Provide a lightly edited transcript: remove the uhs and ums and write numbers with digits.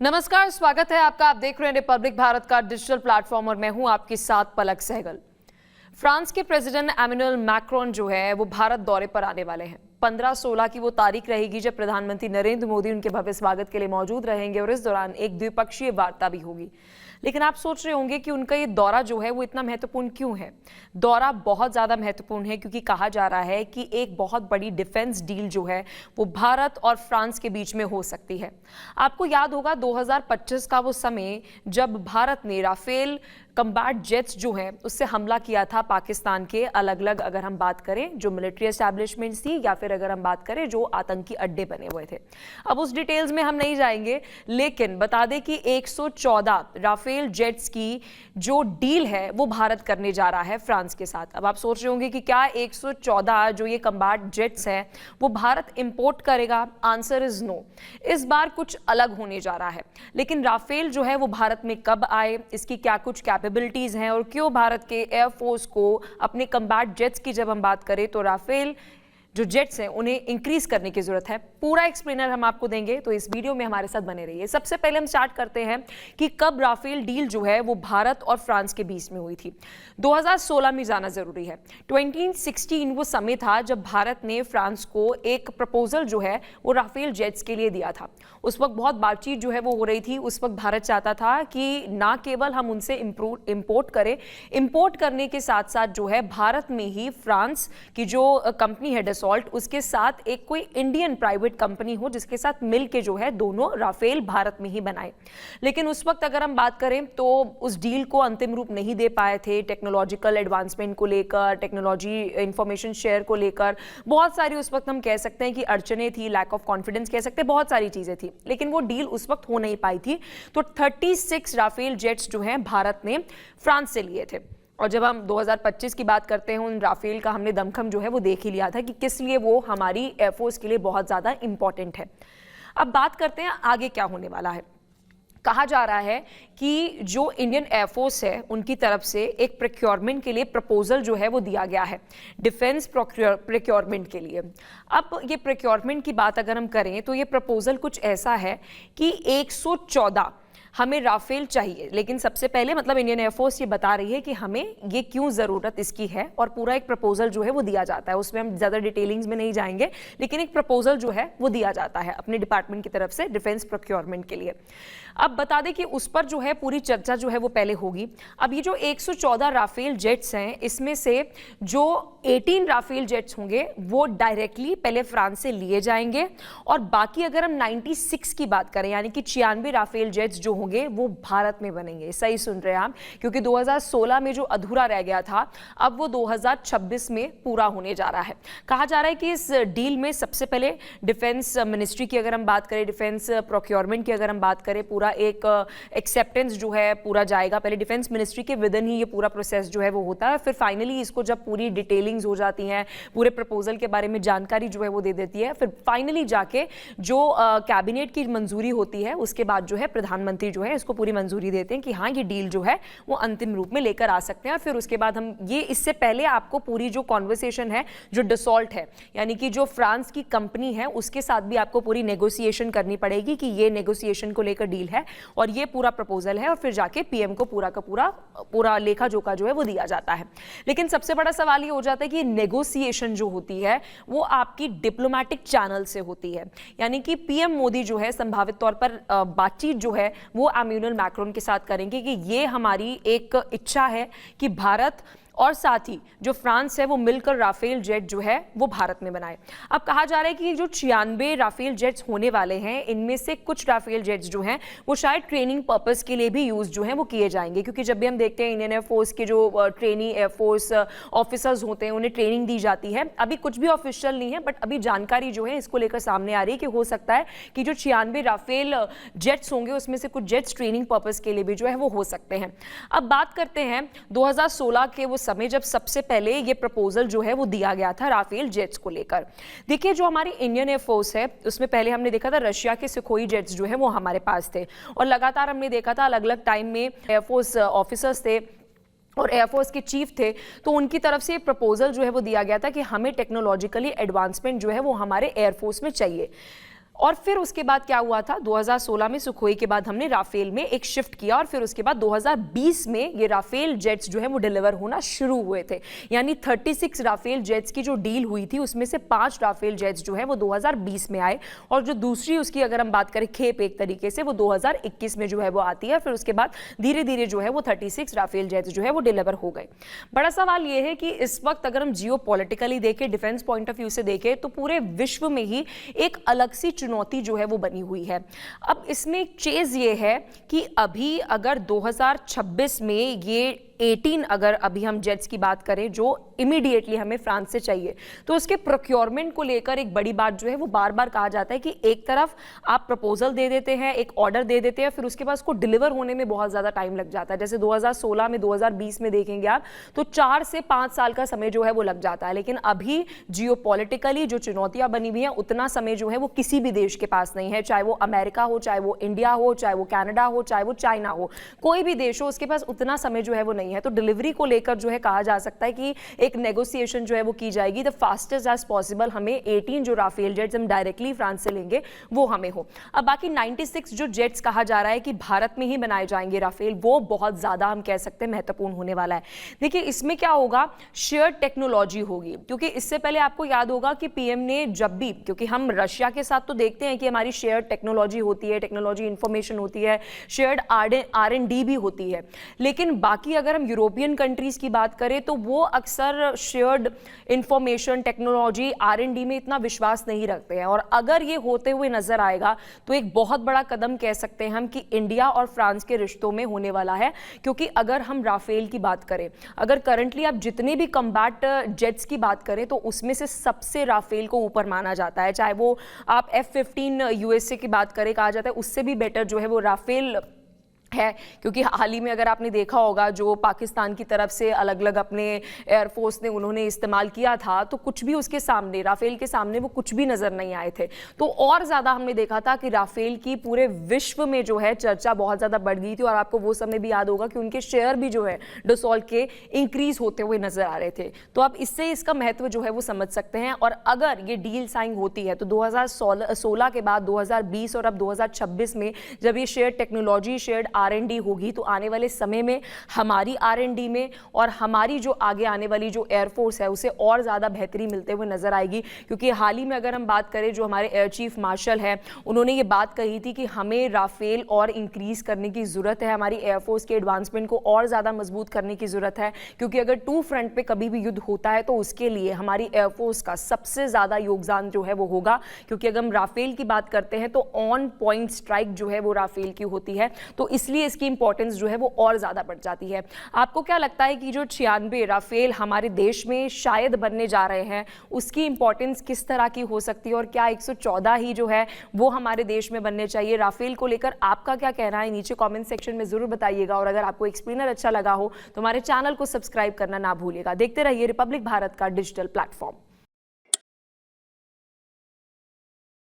नमस्कार, स्वागत है आपका। आप देख रहे हैं रिपब्लिक भारत का डिजिटल प्लेटफॉर्म और मैं हूं आपके साथ पलक सहगल। फ्रांस के प्रेसिडेंट एमेनुअल मैक्रोन जो है वो भारत दौरे पर आने वाले हैं। 15-16 की वो तारीख रहेगी जब प्रधानमंत्री नरेंद्र मोदी उनके भव्य स्वागत के लिए मौजूद रहेंगे और इस दौरान एक द्विपक्षीय वार्ता भी होगी। लेकिन आप सोच रहे होंगे कि उनका ये दौरा जो है वो इतना महत्वपूर्ण क्यों है। दौरा बहुत ज़्यादा महत्वपूर्ण है क्योंकि कहा जा रहा है कि एक बहुत बड़ी डिफेंस डील जो है वो भारत और फ्रांस के बीच में हो सकती है। आपको याद होगा 2025 का वो समय जब भारत ने राफेल कम्बैट जेट्स जो हैं उससे हमला किया था पाकिस्तान के अलग अलग, अगर हम बात करें जो मिलिट्री एस्टैब्लिशमेंट्स थी या फिर अगर हम बात करें जो आतंकी अड्डे बने हुए थे। अब उस डिटेल्स में हम नहीं जाएंगे, लेकिन बता दें कि 114 राफेल जेट्स की जो डील है वो भारत करने जा रहा है फ्रांस के साथ। अब आप सोच रहे होंगे कि क्या 114 जो ये कम्बैट जेट्स हैं वो भारत इंपोर्ट करेगा? Answer is no. इस बार कुछ अलग होने जा रहा है। लेकिन राफेल जो है वो भारत में कब आए, इसकी क्या कुछ कैपेबिलिटीज हैं और क्यों भारत के एयरफोर्स को अपने कम्बैट जेट्स की जब हम बात करें तो राफेल जो जेट्स हैं उन्हें इंक्रीज करने की जरूरत है, पूरा एक्सप्लेनर हम आपको देंगे। तो इस वीडियो में हमारे साथ बने रहिए। सबसे पहले हम स्टार्ट करते हैं कि कब राफेल डील जो है वो भारत और फ्रांस के बीच में हुई थी। 2016 में जाना जरूरी है। 2016 वो समय था जब भारत ने फ्रांस को एक प्रपोजल जो है वो राफेल जेट्स के लिए दिया था। उस वक्त बहुत बातचीत जो है वो हो रही थी। उस वक्त भारत चाहता था कि ना केवल हम उनसे इंपोर्ट करें, इंपोर्ट करने के साथ साथ जो है भारत में ही फ्रांस की जो कंपनी है डसॉल्ट, उसके साथ एक कोई इंडियन प्राइवेट कंपनी हो जिसके साथ मिलके जो है दोनों राफेल भारत में ही बनाए। लेकिन उस वक्त अगर हम बात करें तो उस डील को अंतिम रूप नहीं दे पाए थे। टेक्नोलॉजिकल एडवांसमेंट को लेकर, टेक्नोलॉजी इंफॉर्मेशन शेयर को लेकर बहुत सारी उस वक्त हम कह सकते हैं कि अड़चने थी, लैक ऑफ कॉन्फिडेंस कह सकते हैं, बहुत सारी चीजें थी। लेकिन वो डील उस वक्त हो नहीं पाई थी। तो 36 राफेल जेट्स जो हैं भारत ने फ्रांस से लिए थे। और जब हम 2025 की बात करते हैं, उन राफेल का हमने दमखम जो है वो देख ही लिया था कि किस लिए वो हमारी एयरफोर्स के लिए बहुत ज़्यादा इंपॉर्टेंट है। अब बात करते हैं आगे क्या होने वाला है। कहा जा रहा है कि जो इंडियन एयरफोर्स है उनकी तरफ से एक प्रोक्योरमेंट के लिए प्रपोजल जो है वो दिया गया है, डिफेंस प्रोक्योरमेंट के लिए। अब ये प्रोक्योरमेंट की बात अगर हम करें तो ये प्रपोजल कुछ ऐसा है कि 114 हमें राफेल चाहिए। लेकिन सबसे पहले मतलब इंडियन एयरफोर्स ये बता रही है कि हमें ये क्यों ज़रूरत इसकी है, और पूरा एक प्रपोजल जो है वो दिया जाता है। उसमें हम ज़्यादा डिटेलिंग्स में नहीं जाएंगे, लेकिन एक प्रपोजल जो है वो दिया जाता है अपने डिपार्टमेंट की तरफ से डिफेंस प्रोक्योरमेंट के लिए। अब बता दें कि उस पर जो है पूरी चर्चा जो है वो पहले होगी। अब ये जो 114 राफेल जेट्स हैं, इसमें से जो 18 राफेल जेट्स होंगे वो डायरेक्टली पहले फ्रांस से लिए जाएंगे, और बाकी अगर हम 96 की बात करें यानी कि 96 राफेल जेट्स जो होंगे वो भारत में बनेंगे। सही सुन रहे हैं आप, क्योंकि 2016 में जो अधूरा रह गया था अब वो 2026 में पूरा होने जा रहा है। कहा जा रहा है कि इस डील में सबसे पहले डिफेंस मिनिस्ट्री की अगर हम बात करें, डिफेंस प्रोक्योरमेंट की अगर हम बात करें, पूरा एक एक्सेप्टेंस जो है पूरा जाएगा। पहले डिफेंस मिनिस्ट्री के विद इन ही ये पूरा प्रोसेस जो है वो होता है। फिर फाइनली इसको जब पूरी डिटेलिंग्स हो जाती हैं, पूरे प्रपोजल के बारे में जानकारी जो है वो दे देती है, फिर फाइनली जाके जो कैबिनेट की मंजूरी होती है उसके बाद जो है प्रधानमंत्री जो है इसको पूरी मंजूरी देते हैं कि हाँ ये डील जो है वो अंतिम रूप में लेकर आ सकते हैं। और फिर उसके बाद हम ये, इससे पहले आपको पूरी जो कॉन्वर्सेशन है जो डसॉल्ट है यानी कि जो फ्रांस की कंपनी है उसके साथ भी आपको पूरी नेगोशिएशन करनी पड़ेगी कि ये नेगोशिएशन को लेकर डील है और ये पूरा प्रपोजल है, और फिर जाके पीएम को पूरा का पूरा लेखा जोखा जो है वो दिया जाता है। लेकिन सबसे बड़ा सवाल ये हो जाता है कि नेगोशिएशन जो होती है वो आपकी डिप्लोमेटिक चैनल से होती है, यानी कि पीएम मोदी जो है संभावित तौर पर बातचीत जो है वो एमेनुअल मैक्रोन के साथ करेंगे कि ये हमारी एक इच्छा है कि भारत और साथ ही जो फ्रांस है वो मिलकर राफेल जेट जो है वो भारत में बनाए। अब कहा जा रहा है कि जो 96 राफेल जेट्स होने वाले हैं, इनमें से कुछ राफेल जेट्स जो हैं वो शायद ट्रेनिंग पर्पस के लिए भी यूज जो है वो किए जाएंगे, क्योंकि जब भी हम देखते हैं इंडियन एयरफोर्स के जो ट्रेनी एयरफोर्स ऑफिसर्स होते हैं उन्हें ट्रेनिंग दी जाती है। अभी कुछ भी ऑफिशियल नहीं है, बट अभी जानकारी जो है इसको लेकर सामने आ रही है कि हो सकता है कि जो 96 राफेल जेट्स होंगे उसमें से कुछ जेट्स ट्रेनिंग पर्पस के लिए भी जो है वो हो सकते हैं। अब बात करते हैं 2016 के वो समय जब सबसे पहले ये प्रपोजल जो है वो दिया गया था राफेल जेट्स को लेकर। देखिए जो हमारी इंडियन एयरफोर्स है उसमें पहले हमने देखा था रशिया के सुखोई जेट्स जो है वो हमारे पास थे, और लगातार हमने देखा था अलग अलग टाइम में एयरफोर्स ऑफिसर्स थे और एयरफोर्स के चीफ थे, तो उनकी तरफ से प्रपोजल जो है वो दिया गया था कि हमें टेक्नोलॉजिकली एडवांसमेंट जो है वो हमारे एयरफोर्स में चाहिए। और फिर उसके बाद क्या हुआ था, 2016 में सुखोई के बाद हमने राफेल में एक शिफ्ट किया और फिर उसके बाद 2020 में ये राफेल जेट्स जो है वो डिलीवर होना शुरू हुए थे। यानी 36 राफेल जेट्स की जो डील हुई थी उसमें से 5 राफेल जेट्स जो है वो 2020 में आए और जो दूसरी उसकी अगर हम बात करें खेप एक तरीके से वो 2021 में जो है वो आती है। फिर उसके बाद धीरे धीरे जो है वो 36 राफेल जेट्स जो है वो डिलीवर हो गए। बड़ा सवाल ये है कि इस वक्त अगर हम जियो पॉलिटिकली देखें, डिफेंस पॉइंट ऑफ व्यू से देखें, तो पूरे विश्व में ही एक अलग सी चुनौती जो है वो बनी हुई है। अब इसमें चेज ये है कि अभी अगर 2026 में ये 18 अगर अभी हम जेट्स की बात करें जो इमीडिएटली हमें फ्रांस से चाहिए, तो उसके प्रोक्योरमेंट को लेकर एक बड़ी बात जो है वो बार बार कहा जाता है कि एक तरफ आप प्रपोजल दे देते हैं, एक ऑर्डर दे देते हैं, फिर उसके बाद उसको डिलीवर होने में बहुत ज़्यादा टाइम लग जाता है। जैसे 2016 में 2020 में देखेंगे आप तो 4 से 5 साल का समय जो है वो लग जाता है। लेकिन अभी जियोपॉलिटिकली जो चुनौतियां बनी हुई हैं उतना समय जो है वो किसी भी देश के पास नहीं है, चाहे वो अमेरिका हो, चाहे वो इंडिया हो, चाहे वो कनाडा हो, चाहे वो चाइना हो, कोई भी देश हो उसके पास उतना समय जो है वो नहीं है। तो डिलीवरी को लेकर जो है कहा जा सकता है कि एक नेगोशिएशन जो है वो की जाएगी, द फास्टेस्ट एज पॉसिबल हमें 18 जो राफेल जेट्स हम डायरेक्टली फ्रांस से लेंगे वो हमें हो। अब बाकी 96 जो जेट्स कहा जा रहा है कि भारत में ही बनाए जाएंगे राफेल, वो बहुत ज्यादा हम कह सकते हैं महत्वपूर्ण होने वाला है। देखिए इसमें क्या होगा, शेयर टेक्नोलॉजी होगी, क्योंकि इससे पहले आपको याद होगा कि पीएम ने जब भी, क्योंकि हम रशिया के साथ तो देखते हैं कि हमारी शेयर टेक्नोलॉजी होती है, टेक्नोलॉजी इंफॉर्मेशन होती है, शेयर्ड R&D भी होती है, लेकिन बाकी अगर हम यूरोपियन कंट्रीज की बात करें तो वो अक्सर शेयर्ड इंफॉर्मेशन, टेक्नोलॉजी, R&D में इतना विश्वास नहीं रखते हैं। और अगर ये होते हुए नजर आएगा तो एक बहुत बड़ा कदम कह सकते हैं हम कि इंडिया और फ्रांस के रिश्तों में होने वाला है। क्योंकि अगर हम राफेल की बात करें, अगर करंटली आप जितने भी कम्बैट जेट्स की बात करें तो उसमें से सबसे राफेल को ऊपर माना जाता है। चाहे वो आप F-15 यूएसए की बात करें, कहा जाता है उससे भी बेटर जो है वो राफेल है। क्योंकि हाल ही में अगर आपने देखा होगा जो पाकिस्तान की तरफ से अलग अलग अपने एयरफोर्स ने उन्होंने इस्तेमाल किया था, तो कुछ भी उसके सामने, राफेल के सामने वो कुछ भी नजर नहीं आए थे। तो और ज्यादा हमने देखा था कि राफेल की पूरे विश्व में जो है चर्चा बहुत ज्यादा बढ़ गई थी और आपको वो समय भी याद होगा कि उनके शेयर भी जो है डसॉल्ट के इंक्रीज होते हुए नजर आ रहे थे। तो आप इससे इसका महत्व जो है वो समझ सकते हैं। और अगर ये डील साइन होती है तो 2016 के बाद 2020 और अब 2026 में जब ये शेयर टेक्नोलॉजी, शेयर्ड R&D होगी तो आने वाले समय में हमारी R&D में और हमारी जो आगे आने वाली जो एयरफोर्स है उसे और ज़्यादा बेहतरी मिलते हुए नजर आएगी। क्योंकि हाल ही में अगर हम बात करें, जो हमारे एयर चीफ मार्शल है उन्होंने ये बात कही थी कि हमें राफेल और इंक्रीज करने की ज़रूरत है, हमारी एयरफोर्स के एडवांसमेंट को और ज़्यादा मजबूत करने की ज़रूरत है। क्योंकि अगर 2 फ्रंट पे कभी भी युद्ध होता है तो उसके लिए हमारी एयरफोर्स का सबसे ज़्यादा योगदान जो है वो होगा। क्योंकि अगर हम राफेल की बात करते हैं तो ऑन पॉइंट स्ट्राइक जो है वो राफेल की होती है, तो इसलिए इसकी इंपॉर्टेंस जो है वो और ज्यादा बढ़ जाती है। आपको क्या लगता है कि जो 96 राफेल हमारे देश में शायद बनने जा रहे हैं उसकी इंपॉर्टेंस किस तरह की हो सकती है और क्या 114 ही जो है वो हमारे देश में बनने चाहिए? राफेल को लेकर आपका क्या कहना है नीचे कमेंट सेक्शन में जरूर बताइएगा। और अगर आपको एक्सप्लेनर अच्छा लगा हो तो हमारे चैनल को सब्सक्राइब करना ना भूलिएगा। देखते रहिए रिपब्लिक भारत का डिजिटल प्लेटफॉर्म।